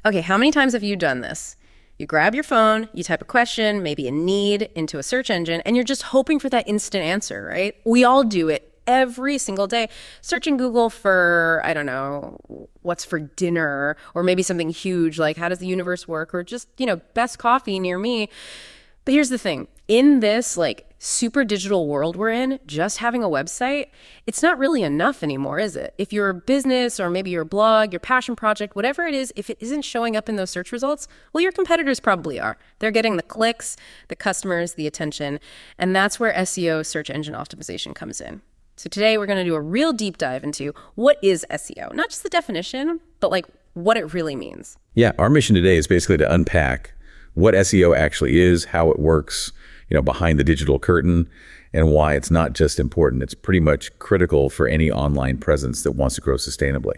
Okay, how many times have you done this? You grab your phone, you type a question, maybe a need into a search engine, and you're just hoping for that instant answer, right? We all do it every single day. Searching Google for, I don't know, what's for dinner, or maybe something huge like how does the universe work, or just, best coffee near me. But here's the thing. In this super digital world we're in, just having a website, it's not really enough anymore, is it? If you're a business or maybe your blog, your passion project, whatever it is, if it isn't showing up in those search results, well, your competitors probably are. They're getting the clicks, the customers, the attention, and that's where SEO, search engine optimization, comes in. So today we're going to do a real deep dive into what is SEO, not just the definition, but what it really means. Yeah, our mission today is basically to unpack what SEO actually is, how it works, behind the digital curtain, and why it's not just important. It's pretty much critical for any online presence that wants to grow sustainably.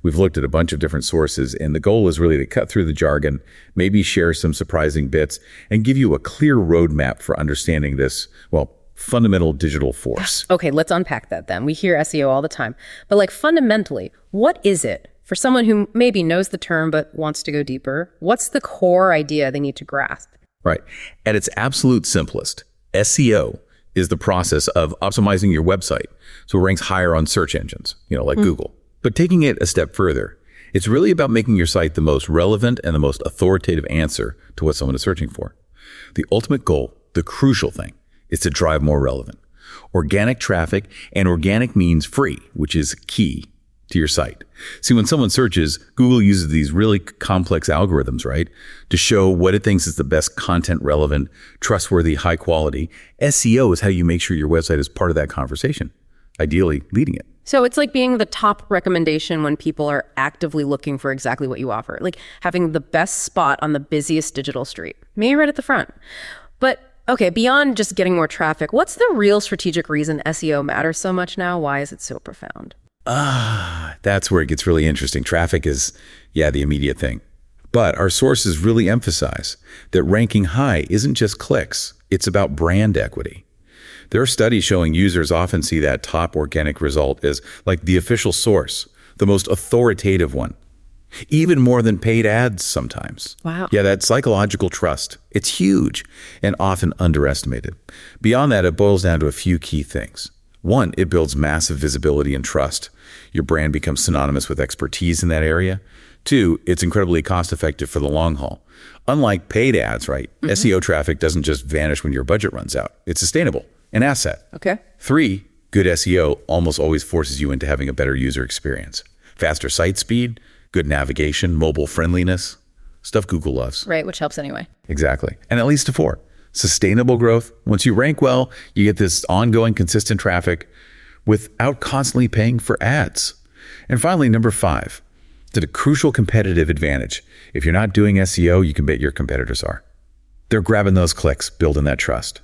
We've looked at a bunch of different sources, and the goal is really to cut through the jargon, maybe share some surprising bits, and give you a clear roadmap for understanding this, fundamental digital force. Okay, let's unpack that then. We hear SEO all the time, but fundamentally, what is it? For someone who maybe knows the term but wants to go deeper, what's the core idea they need to grasp? Right. At its absolute simplest, SEO is the process of optimizing your website so it ranks higher on search engines, like Google. But taking it a step further, it's really about making your site the most relevant and the most authoritative answer to what someone is searching for. The ultimate goal, the crucial thing, is to drive more relevant, organic traffic, and organic means free, which is key to your site. See, when someone searches, Google uses these really complex algorithms, right, to show what it thinks is the best content, relevant, trustworthy, high quality. SEO is how you make sure your website is part of that conversation, ideally leading it. So it's like being the top recommendation when people are actively looking for exactly what you offer, like having the best spot on the busiest digital street, maybe right at the front. But okay, beyond just getting more traffic, what's the real strategic reason SEO matters so much now? Why is it so profound? That's where it gets really interesting. Traffic is, the immediate thing. But our sources really emphasize that ranking high isn't just clicks. It's about brand equity. There are studies showing users often see that top organic result as the official source, the most authoritative one, even more than paid ads sometimes. Wow. Yeah, that psychological trust, it's huge and often underestimated. Beyond that, it boils down to a few key things. One, it builds massive visibility and trust. Your brand becomes synonymous with expertise in that area. Two, it's incredibly cost-effective for the long haul. Unlike paid ads, right? SEO traffic doesn't just vanish when your budget runs out. It's sustainable, an asset. Okay. Three, good SEO almost always forces you into having a better user experience. Faster site speed, good navigation, mobile friendliness, stuff Google loves. Right, which helps anyway. Exactly. And that leads to four, sustainable growth. Once you rank well, you get this ongoing, consistent traffic without constantly paying for ads. And finally, number five, it's a crucial competitive advantage. If you're not doing SEO, you can bet your competitors are. They're grabbing those clicks, building that trust.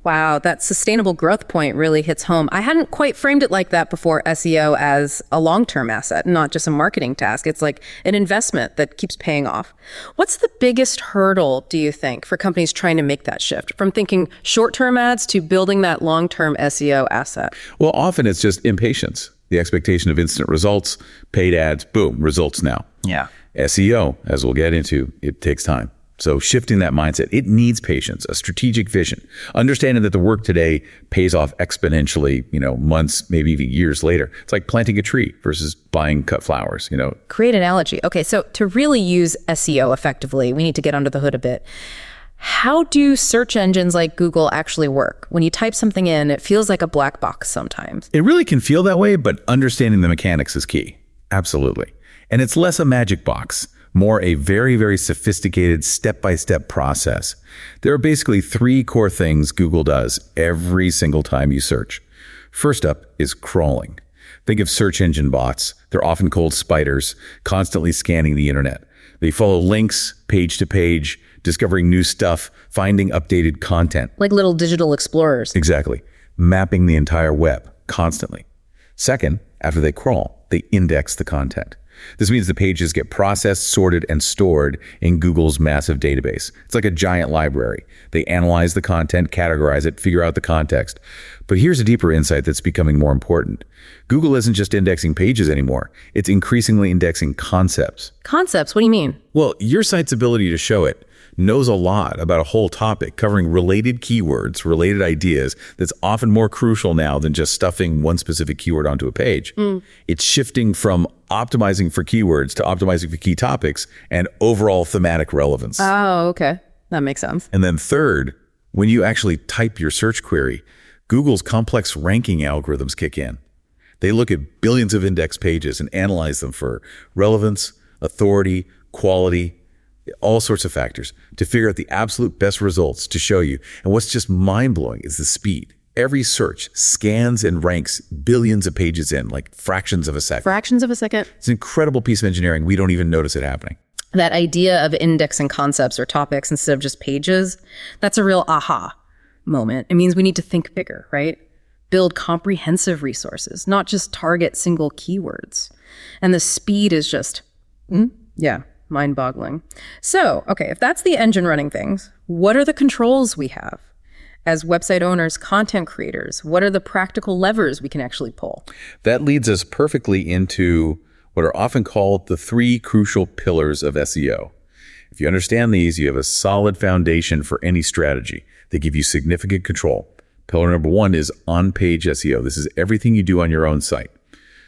Wow, that sustainable growth point really hits home. I hadn't quite framed it like that before, SEO as a long-term asset, not just a marketing task. It's like an investment that keeps paying off. What's the biggest hurdle, do you think, for companies trying to make that shift from thinking short-term ads to building that long-term SEO asset? Well, often it's just impatience, the expectation of instant results, paid ads, boom, results now. Yeah. SEO, as we'll get into, it takes time. So shifting that mindset, it needs patience, a strategic vision, understanding that the work today pays off exponentially, months, maybe even years later. It's like planting a tree versus buying cut flowers, Great analogy. Okay, so to really use SEO effectively, we need to get under the hood a bit. How do search engines like Google actually work? When you type something in, it feels like a black box sometimes. It really can feel that way, but understanding the mechanics is key. Absolutely. And it's less a magic box, more a very, very sophisticated step-by-step process. There are basically three core things Google does every single time you search. First up is crawling. Think of search engine bots. They're often called spiders, constantly scanning the internet. They follow links, page to page, discovering new stuff, finding updated content. Like little digital explorers. Exactly. Mapping the entire web constantly. Second, after they crawl, they index the content. This means the pages get processed, sorted, and stored in Google's massive database. It's like a giant library. They analyze the content, categorize it, figure out the context. But here's a deeper insight that's becoming more important. Google isn't just indexing pages anymore. It's increasingly indexing concepts. Concepts? What do you mean? Well, your site's ability to show it knows a lot about a whole topic, covering related keywords, related ideas, that's often more crucial now than just stuffing one specific keyword onto a page. It's shifting from optimizing for keywords to optimizing for key topics and overall thematic relevance. Oh, okay. That makes sense. And then third, when you actually type your search query, Google's complex ranking algorithms kick in. They look at billions of index pages and analyze them for relevance, authority, quality, all sorts of factors to figure out the absolute best results to show you. And what's just mind-blowing is the speed. Every search scans and ranks billions of pages in, like fractions of a second. Fractions of a second. It's an incredible piece of engineering. We don't even notice it happening. That idea of indexing concepts or topics instead of just pages, that's a real aha moment. It means we need to think bigger, right? Build comprehensive resources, not just target single keywords. And the speed is just, mind-boggling. So, okay, if that's the engine running things, what are the controls we have? As website owners, content creators, what are the practical levers we can actually pull? That leads us perfectly into what are often called the 3 crucial pillars of SEO. If you understand these, you have a solid foundation for any strategy. They give you significant control. Pillar number 1 is on-page SEO. This is everything you do on your own site.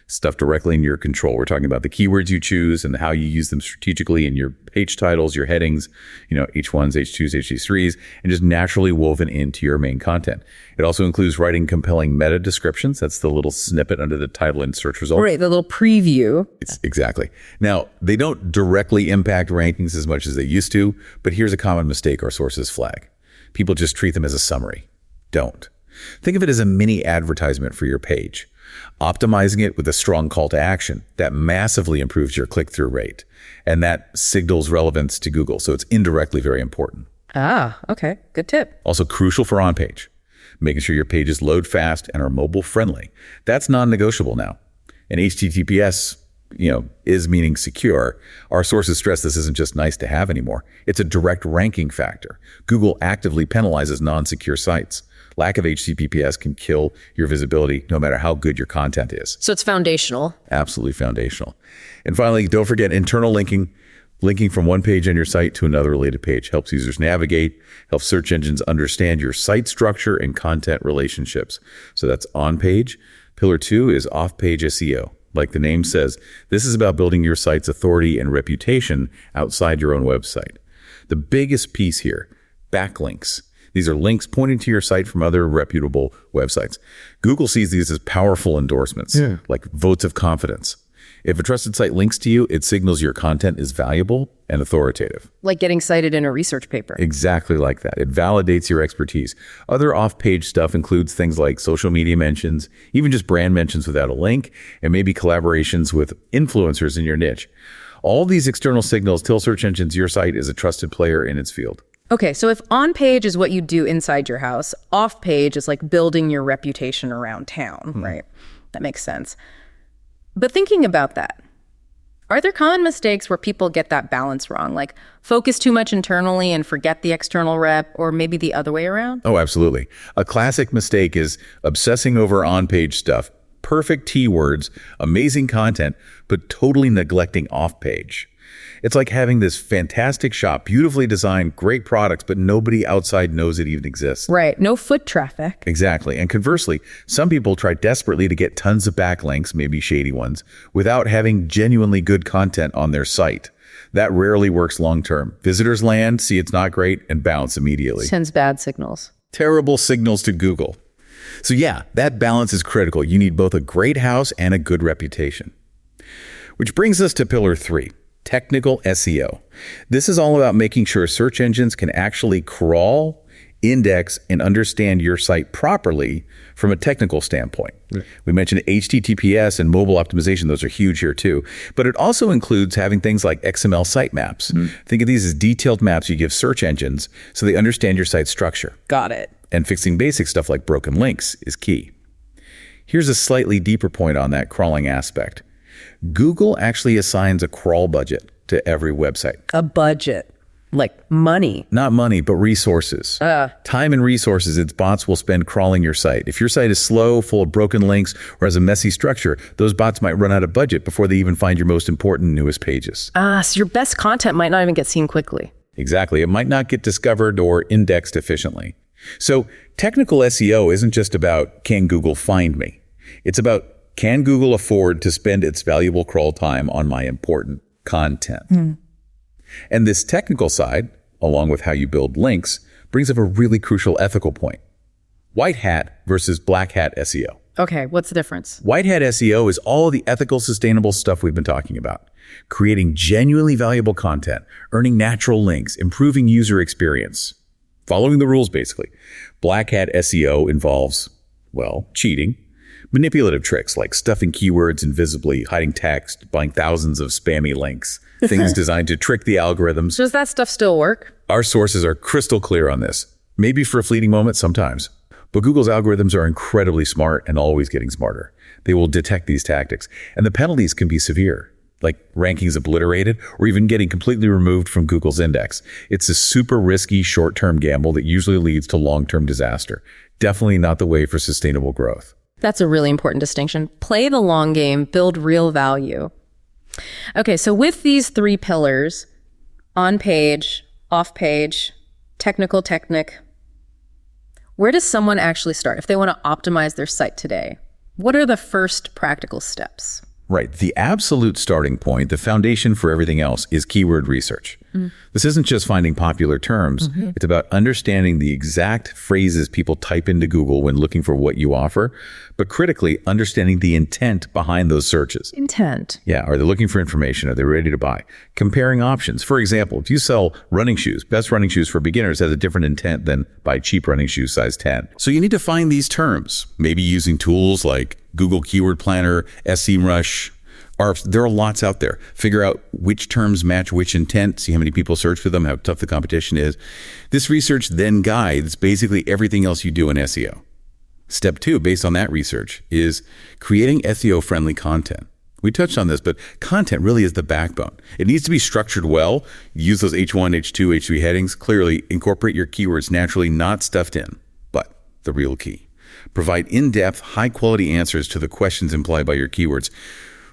Stuff directly in your control. We're talking about the keywords you choose and how you use them strategically in your page titles, your headings, H1s, H2s, H3s, and just naturally woven into your main content. It also includes writing compelling meta descriptions. That's the little snippet under the title and search results. Right, the little preview. Exactly. Now, they don't directly impact rankings as much as they used to, but here's a common mistake our sources flag. People just treat them as a summary. Don't. Think of it as a mini advertisement for your page. Optimizing it with a strong call to action, that massively improves your click-through rate, and that signals relevance to Google, so it's indirectly very important. Ah, okay. Good tip. Also crucial for on-page, making sure your pages load fast and are mobile-friendly. That's non-negotiable now. And HTTPS, is meaning secure. Our sources stress this isn't just nice to have anymore. It's a direct ranking factor. Google actively penalizes non-secure sites. Lack of HTTPS can kill your visibility no matter how good your content is. So it's foundational. Absolutely foundational. And finally, don't forget internal linking. Linking from one page on your site to another related page helps users navigate, helps search engines understand your site structure and content relationships. So that's on page. Pillar 2 is off-page SEO. Like the name says, this is about building your site's authority and reputation outside your own website. The biggest piece here, backlinks. These are links pointing to your site from other reputable websites. Google sees these as powerful endorsements, like votes of confidence. If a trusted site links to you, it signals your content is valuable and authoritative. Like getting cited in a research paper. Exactly like that. It validates your expertise. Other off-page stuff includes things like social media mentions, even just brand mentions without a link, and maybe collaborations with influencers in your niche. All these external signals tell search engines your site is a trusted player in its field. Okay, so if on-page is what you do inside your house, off-page is like building your reputation around town, right? That makes sense. But thinking about that, are there common mistakes where people get that balance wrong? Like focus too much internally and forget the external rep, or maybe the other way around? Oh, absolutely. A classic mistake is obsessing over on-page stuff. Perfect keywords, amazing content, but totally neglecting off-page. It's like having this fantastic shop, beautifully designed, great products, but nobody outside knows it even exists. Right. No foot traffic. Exactly. And conversely, some people try desperately to get tons of backlinks, maybe shady ones, without having genuinely good content on their site. That rarely works long-term. Visitors land, see it's not great, and bounce immediately. Sends bad signals. Terrible signals to Google. So yeah, that balance is critical. You need both a great house and a good reputation. Which brings us to pillar 3. Technical SEO. This is all about making sure search engines can actually crawl, index, and understand your site properly from a technical standpoint. We mentioned HTTPS and mobile optimization. Those are huge here too. But it also includes having things like XML sitemaps. Think of these as detailed maps you give search engines so they understand your site structure. Got it. And fixing basic stuff like broken links is key. Here's a slightly deeper point on that crawling aspect. Google actually assigns a crawl budget to every website. A budget. Like money. Not money, but resources. Time and resources its bots will spend crawling your site. If your site is slow, full of broken links, or has a messy structure, those bots might run out of budget before they even find your most important, newest pages. So your best content might not even get seen quickly. Exactly. It might not get discovered or indexed efficiently. So technical SEO isn't just about, can Google find me? It's about, can Google afford to spend its valuable crawl time on my important content? And this technical side, along with how you build links, brings up a really crucial ethical point. White hat versus black hat SEO. Okay, what's the difference? White hat SEO is all the ethical, sustainable stuff we've been talking about. Creating genuinely valuable content, earning natural links, improving user experience. Following the rules, basically. Black hat SEO involves, well, cheating, manipulative tricks like stuffing keywords invisibly, hiding text, buying thousands of spammy links, things designed to trick the algorithms. Does that stuff still work? Our sources are crystal clear on this. Maybe for a fleeting moment sometimes. But Google's algorithms are incredibly smart and always getting smarter. They will detect these tactics. And the penalties can be severe, like rankings obliterated or even getting completely removed from Google's index. It's a super risky short-term gamble that usually leads to long-term disaster. Definitely not the way for sustainable growth. That's a really important distinction. Play the long game, build real value. Okay, so with these three pillars, on page, off page, technical, where does someone actually start if they want to optimize their site today? What are the first practical steps? Right. The absolute starting point, the foundation for everything else, is keyword research. This isn't just finding popular terms. It's about understanding the exact phrases people type into Google when looking for what you offer, but critically understanding the intent behind those searches. Intent. Yeah. Are they looking for information? Are they ready to buy? Comparing options. For example, if you sell running shoes, best running shoes for beginners has a different intent than buy cheap running shoes size 10. So you need to find these terms, maybe using tools like Google Keyword Planner, SEMrush. There are lots out there. Figure out which terms match which intent, see how many people search for them, how tough the competition is. This research then guides basically everything else you do in SEO. Step 2, based on that research, is creating SEO-friendly content. We touched on this, but content really is the backbone. It needs to be structured well. Use those H1, H2, H3 headings. Clearly, incorporate your keywords naturally, not stuffed in. But the real key, provide in-depth, high-quality answers to the questions implied by your keywords.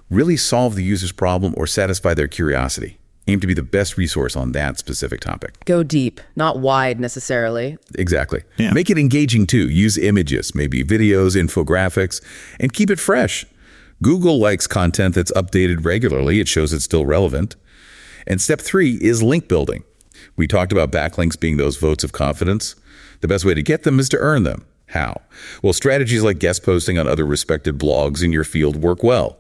Really solve the user's problem or satisfy their curiosity. Aim to be the best resource on that specific topic. Go deep, not wide necessarily. Exactly. Yeah. Make it engaging too. Use images, maybe videos, infographics, and keep it fresh. Google likes content that's updated regularly. It shows it's still relevant. And step 3 is link building. We talked about backlinks being those votes of confidence. The best way to get them is to earn them. How? Well, strategies like guest posting on other respected blogs in your field work well.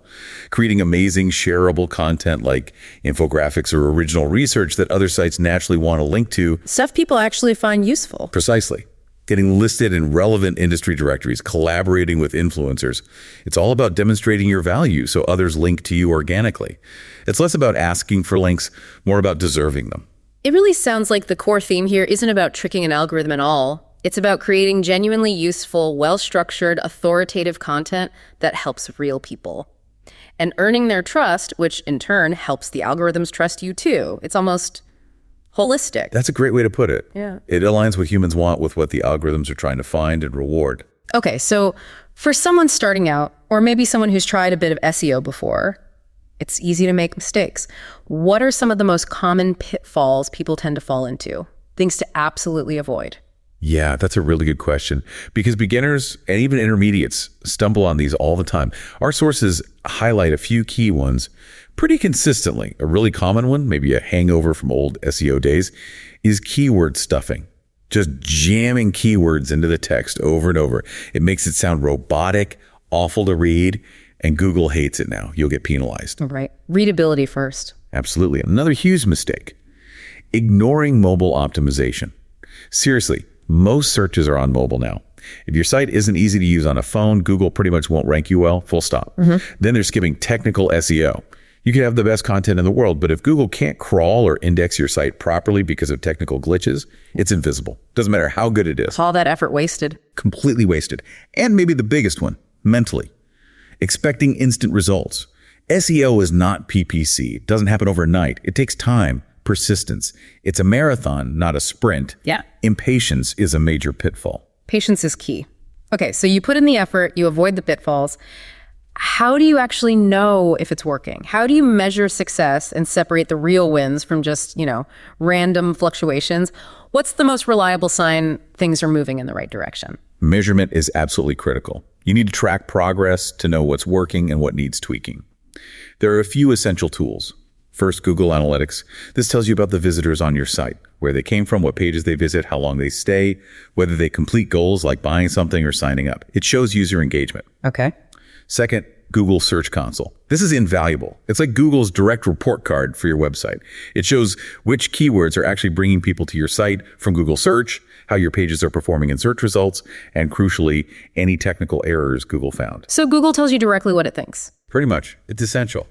Creating amazing shareable content like infographics or original research that other sites naturally want to link to. Stuff people actually find useful. Precisely. Getting listed in relevant industry directories, collaborating with influencers. It's all about demonstrating your value so others link to you organically. It's less about asking for links, more about deserving them. It really sounds like the core theme here isn't about tricking an algorithm at all. It's about creating genuinely useful, well-structured, authoritative content that helps real people. And earning their trust, which in turn helps the algorithms trust you too. It's almost holistic. That's a great way to put it. Yeah. It aligns what humans want with what the algorithms are trying to find and reward. Okay, so for someone starting out, or maybe someone who's tried a bit of SEO before, it's easy to make mistakes. What are some of the most common pitfalls people tend to fall into? Things to absolutely avoid? Yeah, that's a really good question because beginners and even intermediates stumble on these all the time. Our sources highlight a few key ones pretty consistently. A really common one, maybe a hangover from old SEO days, is keyword stuffing. Just jamming keywords into the text over and over. It makes it sound robotic, awful to read, and Google hates it now. You'll get penalized. Right. Readability first. Absolutely. Another huge mistake, ignoring mobile optimization. Seriously. Most searches are on mobile now. If your site isn't easy to use on a phone, Google pretty much won't rank you well, full stop. Then they're skipping technical SEO. You can have the best content in the world, but if Google can't crawl or index your site properly because of technical glitches, it's invisible. Doesn't matter how good it is. All that effort wasted. Completely wasted. And maybe the biggest one, mentally. Expecting instant results. SEO is not PPC. It doesn't happen overnight. It takes time, persistence. It's a marathon, not a sprint. Yeah. Impatience is a major pitfall. Patience is key. Okay, so you put in the effort, you avoid the pitfalls. How do you actually know if it's working? How do you measure success and separate the real wins from just, random fluctuations? What's the most reliable sign things are moving in the right direction? Measurement is absolutely critical. You need to track progress to know what's working and what needs tweaking. There are a few essential tools. First, Google Analytics. This tells you about the visitors on your site, where they came from, what pages they visit, how long they stay, whether they complete goals like buying something or signing up. It shows user engagement. Okay. Second, Google Search Console. This is invaluable. It's like Google's direct report card for your website. It shows which keywords are actually bringing people to your site from Google Search, how your pages are performing in search results, and crucially, any technical errors Google found. So Google tells you directly what it thinks. Pretty much. It's essential.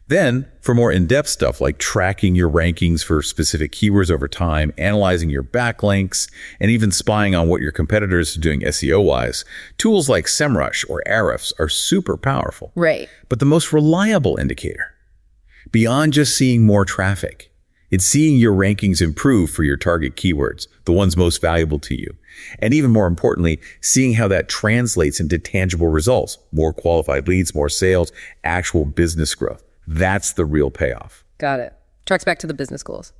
Then, for more in-depth stuff like tracking your rankings for specific keywords over time, analyzing your backlinks, and even spying on what your competitors are doing SEO-wise, tools like SEMrush or Ahrefs are super powerful. Right. But the most reliable indicator, beyond just seeing more traffic, it's seeing your rankings improve for your target keywords, the ones most valuable to you. And even more importantly, seeing how that translates into tangible results, more qualified leads, more sales, actual business growth. That's the real payoff. Got it. Tracks back to the business goals.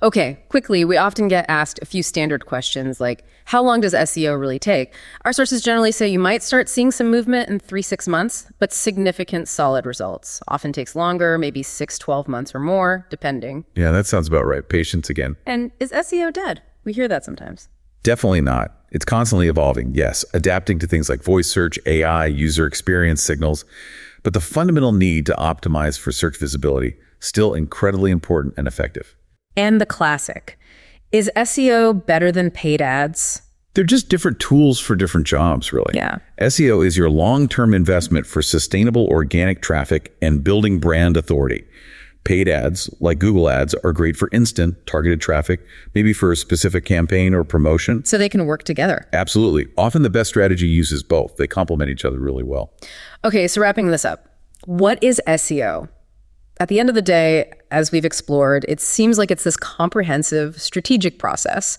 Okay, quickly, we often get asked a few standard questions like, how long does SEO really take? Our sources generally say you might start seeing some movement in 3-6 months, but significant solid results. Often takes longer, maybe 6-12 months or more, depending. Yeah, that sounds about right. Patience again. And is SEO dead? We hear that sometimes. Definitely not. It's constantly evolving, yes, adapting to things like voice search, AI, user experience signals. But the fundamental need to optimize for search visibility, still incredibly important and effective. And the classic. Is SEO better than paid ads? They're just different tools for different jobs, really. Yeah. SEO is your long-term investment for sustainable organic traffic and building brand authority. Paid ads, like Google ads, are great for instant, targeted traffic, maybe for a specific campaign or promotion. So they can work together. Absolutely. Often the best strategy uses both. They complement each other really well. Okay, so wrapping this up, what is SEO? At the end of the day, as we've explored, it seems like it's this comprehensive, strategic process.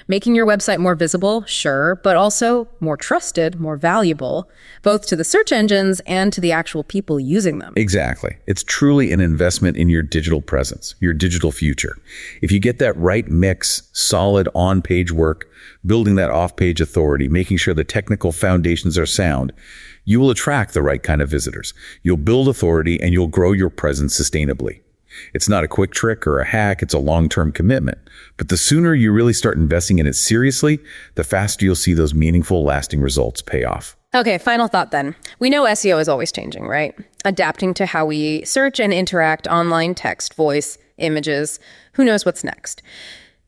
Making your website more visible, sure, but also more trusted, more valuable, both to the search engines and to the actual people using them. Exactly. It's truly an investment in your digital presence, your digital future. If you get that right mix, solid on-page work, building that off-page authority, making sure the technical foundations are sound, you will attract the right kind of visitors. You'll build authority and you'll grow your presence sustainably. It's not a quick trick or a hack, it's a long-term commitment. But the sooner you really start investing in it seriously, the faster you'll see those meaningful, lasting results pay off. Okay, final thought then. We know SEO is always changing, right? Adapting to how we search and interact online, text, voice, images. Who knows what's next?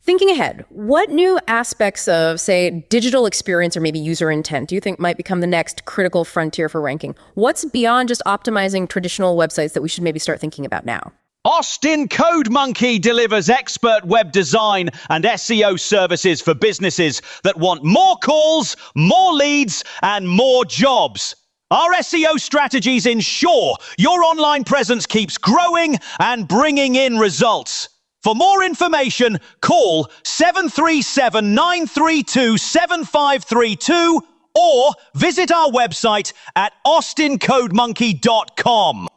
Thinking ahead, what new aspects of, say, digital experience or maybe user intent do you think might become the next critical frontier for ranking? What's beyond just optimizing traditional websites that we should maybe start thinking about now? Austin CodeMonkey delivers expert web design and SEO services for businesses that want more calls, more leads, and more jobs. Our SEO strategies ensure your online presence keeps growing and bringing in results. For more information, call 737-932-7532 or visit our website at austincodemonkey.com.